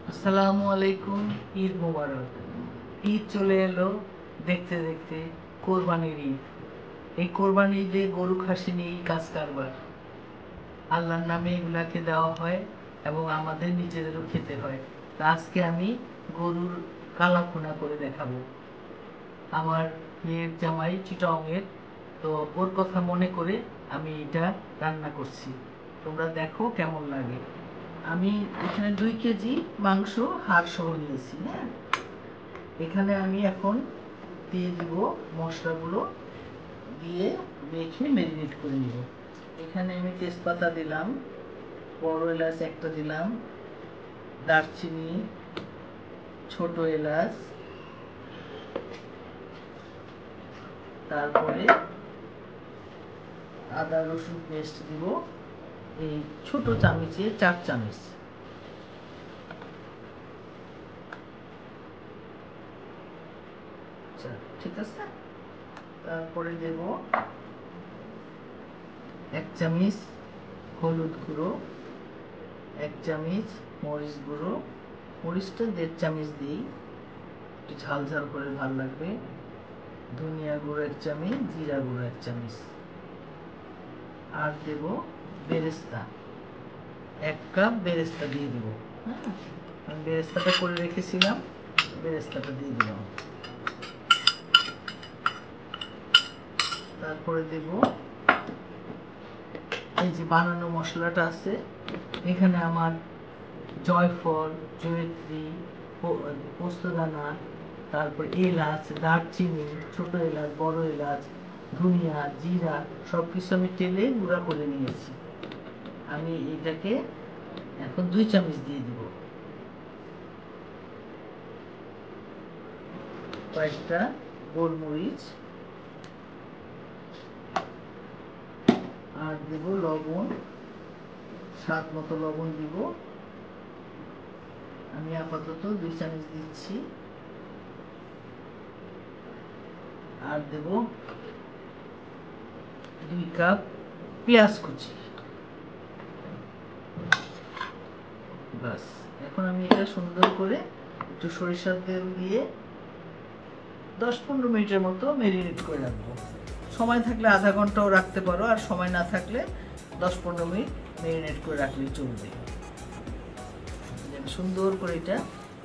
আসসালামু আলাইকুম। ঈদ মোবারক। ঈদ চলে এলো দেখতে দেখতে। কোরবানির ঈদ। এই কোরবানির ঈদে গরু খাসি নিয়েই কাজ কারবার। আল্লাহর নামে এগুলাকে দেওয়া হয় এবং আমাদের নিজেদেরও খেতে হয়। তা আজকে আমি গরুর কালাভুনা করে দেখাবো। আমার মেয়ের জামাই চিটংয়ের, তো ওর কথা মনে করে আমি এটা রান্না করছি। তোমরা দেখো কেমন লাগে। আমি এখানে 2 কেজি মাংস হাড় সহ নিয়েছি। হ্যাঁ, এখানে আমি এখন দিয়ে দিব মশলাগুলো, দিয়ে মেখে ম্যারিনেট করে নিব। এখানে আমি তেজপাতা দিলাম, বড় এলাচ একটা দিলাম, দারচিনি, ছোট এলাচ, তারপরে আদা রসুন পেস্ট দিব এই ছোট চামচে 4 চামচ। ঠিক আছে। তারপরে দেব 1 চামচ হলুদ গুঁড়ো, 1 চামচ মরিচ গুঁড়ো, মরিচটা 1.5 চামচ দিই, একটু ঝাল ঝাল করে ভালো লাগবে। ধনিয়া গুঁড়ো 1 চামচ, জিরা গুঁড়ো 1 চামচ, আর দেব বেরেস্তা, 1 কাপ বেরেস্তা দিয়ে দিব। হ্যাঁ, আমি বেরেস্তাটা করে রেখেছিলাম, বেরেস্তাটা দিয়ে দিলাম। তারপরে দেব এই যে বানানো মশলাটা আছে, এখানে আমার জয়ফল, জয়িত্রী, পোস্তদানা, তারপর এলাচ, দারচিনি, ছোট এলাচ, বড় এলাচ, ধনিয়া, জিরা সবকিছু আমি তেলে গুঁড়া করে নিয়েছি। আমি এটাকে এখন 2 চামচ দিয়ে দিব। কয়েকটা গোলমরিচ, আর দেব লবণ, স্বাদ মতো লবণ দিব। আমি আপাতত 2 চামচ দিচ্ছি। আর দেব 2 কাপ পেঁয়াজ কুচি। বাস, এখন আমি এটা সুন্দর করে একটু সরিষার তেল দিয়ে 10-15 মিনিটের মতো ম্যারিনেট করে রাখবো। সময় থাকলে আধা ঘন্টাও রাখতে পারো, আর সময় না থাকলে 10-15 মিনিট ম্যারিনেট করে রাখলেই চলবে। সুন্দর করে এটা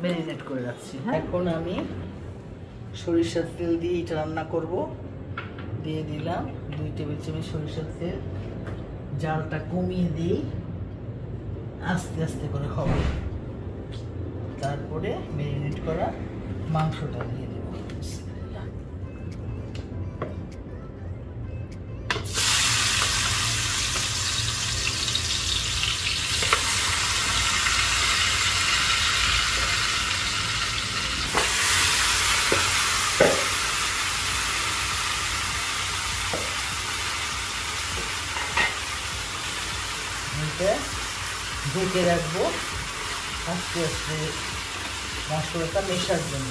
ম্যারিনেট করে রাখছি। হ্যাঁ, এখন আমি সরিষার তেল দিয়ে এটা রান্না করব। দিয়ে দিলাম 2 টেবিল চামচ সরিষার তেল। জালটা কমিয়ে দিই, আস্তে আস্তে করে হবে। তারপরে ম্যারিনেট করা মাংসটা দিয়ে দেব। ঢেকে রাখবো আস্তে আস্তে মশলাটা মেশার জন্য।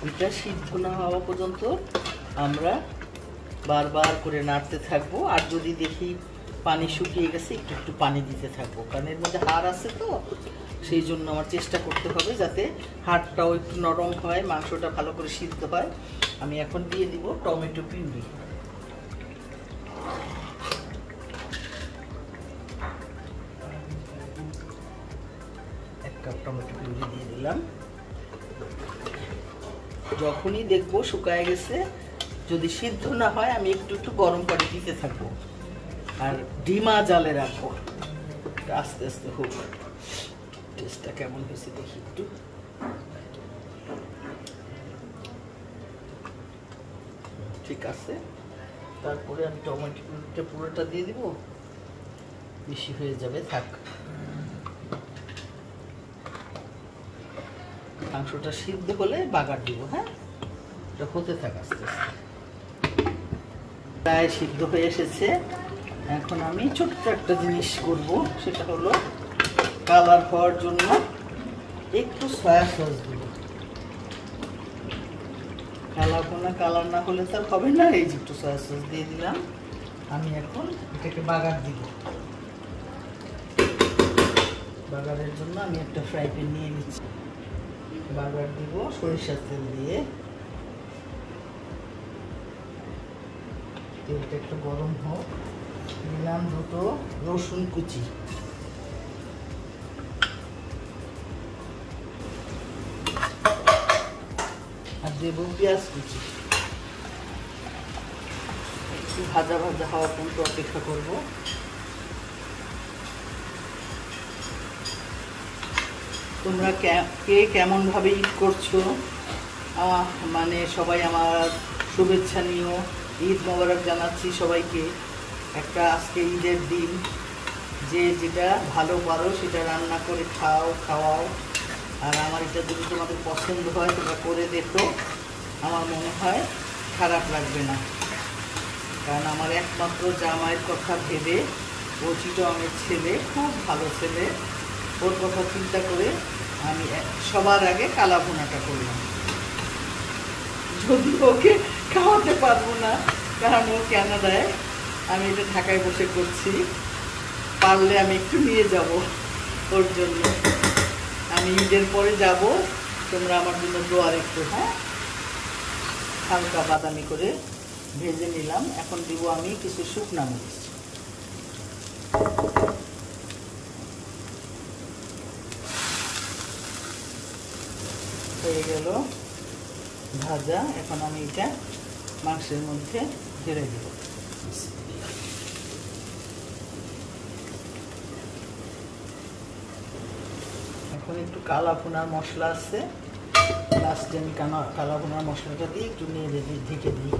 এটা সিদ্ধ না হওয়া পর্যন্ত আমরা বারবার করে নাড়তে থাকবো। আর যদি দেখি পানি শুকিয়ে গেছে, একটু একটু পানি দিতে থাকবো, কারণ এর মধ্যে হাড় আছে, তো সেই জন্য আমার চেষ্টা করতে হবে যাতে হাড়টাও একটু নরম হয়, মাংসটা ভালো করে সিদ্ধ হয়। আমি এখন দিয়ে দিব টমেটো পিউরি। টমেটো পিউরি দিয়ে দিলাম। যখনই দেখবো শুকায় গেছে, যদি সিদ্ধ না হয় আমি একটু একটু গরম পানি দিতে থাকবো, আর ডিমা জালে রাখবো, আস্তে আস্তে হোক। টেস্টটা কেমন হয়েছে দেখি একটু। ঠিক আছে, তারপরে আমি টমেটো পিউরিটা পুরোটা দিয়ে দিব, বেশি হয়ে যাবে, থাক। মাংসটা সিদ্ধ হলে বাগার দিব। হ্যাঁ, এটা হতে থাক আস্তে আস্তে। প্রায় সিদ্ধ হয়ে এসেছে। এখন আমি ছোট্ট একটা জিনিস করব, সেটা হলো কালার হওয়ার জন্য একটু সয়া সস দেব। কালার না হলে তো হবে না, এই যে একটু সয়া সস দিয়ে দিলাম। আমি এখন এটাকে বাগার দিব। বাগারের জন্য আমি একটা ফ্রাই প্যান নিয়ে নিচ্ছি। বাগার দিব সরিষার তেল দিয়ে। তেলটা একটু গরম হোক। দিলাম দুটো রসুন কুচি, আর দেব পেঁয়াজ কুচি। একটু ভাজা ভাজা হওয়া পর্যন্ত অপেক্ষা করব। তোমরা কে কেমন ভাবে ঈদ করছো, মানে সবাই আমার শুভেচ্ছা নিও। ঈদ মোবারক জানাচ্ছি সবাইকে। একটা আজকে ঈদের দিন, যে যেটা ভালো পারো সেটা রান্না করে খাওয়াও। আর আমার এটা যদি তোমাদের পছন্দ হয় তোমরা করে দেখো, আমার মনে হয় খারাপ লাগবে না। কারণ আমার একমাত্র জামাইয়ের কথা ভেবে, ও চিটংয়ের ছেলে, খুব ভালো ছেলে, ওর কথা চিন্তা করে আমি সবার আগে কালা ভুনাটা করলাম। যদি ওকে খাওয়াতে পারবো না, কারণ ও কানাডায়, আমি এটা ঢাকায় বসে করছি। পারলে আমি একটু নিয়ে যাব ওর জন্য। আমি ঈদের পরে যাব, তোমরা আমার জন্য দোয়া রেখো। হ্যাঁ, হালকা বাদামি করে ভেজে নিলাম। এখন দিব আমি কিছু শুকনা মরিচ। হয়ে গেল ভাজা। এখন আমি এটা মাংসের মধ্যে ঢেলে দেব। এখন একটু কালা ভুনার মশলা আছে, লাস্টে আমি কালা ভুনার মশলাটা দিয়ে একটু নিয়ে ঢেকে দিই।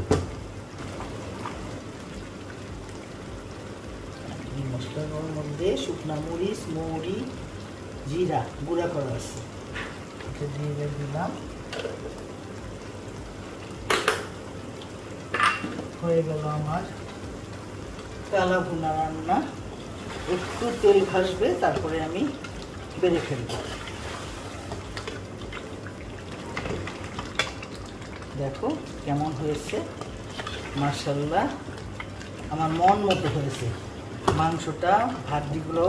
এই মশলার মধ্যে শুকনা মরিচ, মৌরি, জিরা গুঁড়া করা আছে, এটা দিয়ে দিলাম। হয়ে গেল আমার কালা ভুনা রান্না। একটু তেল ভাসবে, তারপরে আমি বেড়ে ফেলব। দেখো কেমন হয়েছে, মাশাআল্লাহ, আমার মন মতো হয়েছে। মাংসটা, হাড্ডিগুলো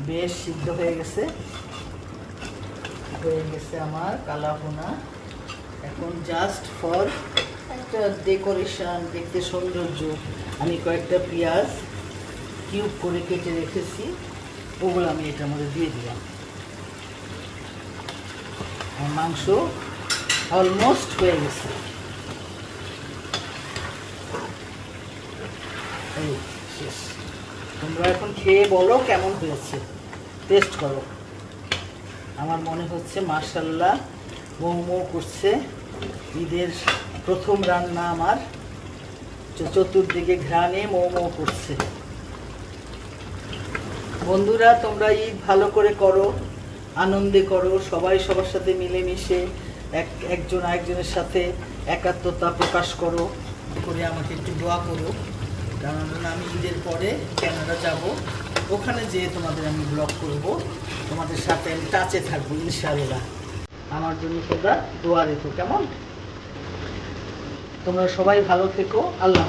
বেশ সিদ্ধ হয়ে গেছে। আমার কালা ভুনা। এখন জাস্ট ফর একটা ডেকোরেশন, দেখতে সৌন্দর্য, আমি কয়েকটা পেঁয়াজ কিউব করে কেটে রেখেছি, ওগুলো আমি এটার মধ্যে দিয়ে দিলাম। আর মাংস অলমোস্ট হয়ে গেছে। এই শেষ। তোমরা এখন খেয়ে বলো কেমন হয়েছে, টেস্ট করো। আমার মনে হচ্ছে মাশাআল্লাহ মৌ মৌ করছে। ঈদের প্রথম রান্না আমার, চতুর্দিকে ঘ্রাণে মৌ মৌ করছে। বন্ধুরা, তোমরা ঈদ ভালো করে করো, আনন্দে করো, সবাই সবার সাথে মিলেমিশে একজন আরেকজনের সাথে একাত্মতা প্রকাশ করো। করে আমাকে একটু দোয়া করো, কারণ আমি ঈদের পরে কানাডা যাব। ওখানে যেয়ে তোমাদের আমি ব্লগ করব, তোমাদের সাথে আমি টাচে থাকবো ইনশাআল্লাহ। আমার জন্য তোমরা দোয়া রেখো, কেমন? তোমরা সবাই ভালো থেকো। আল্লাহ।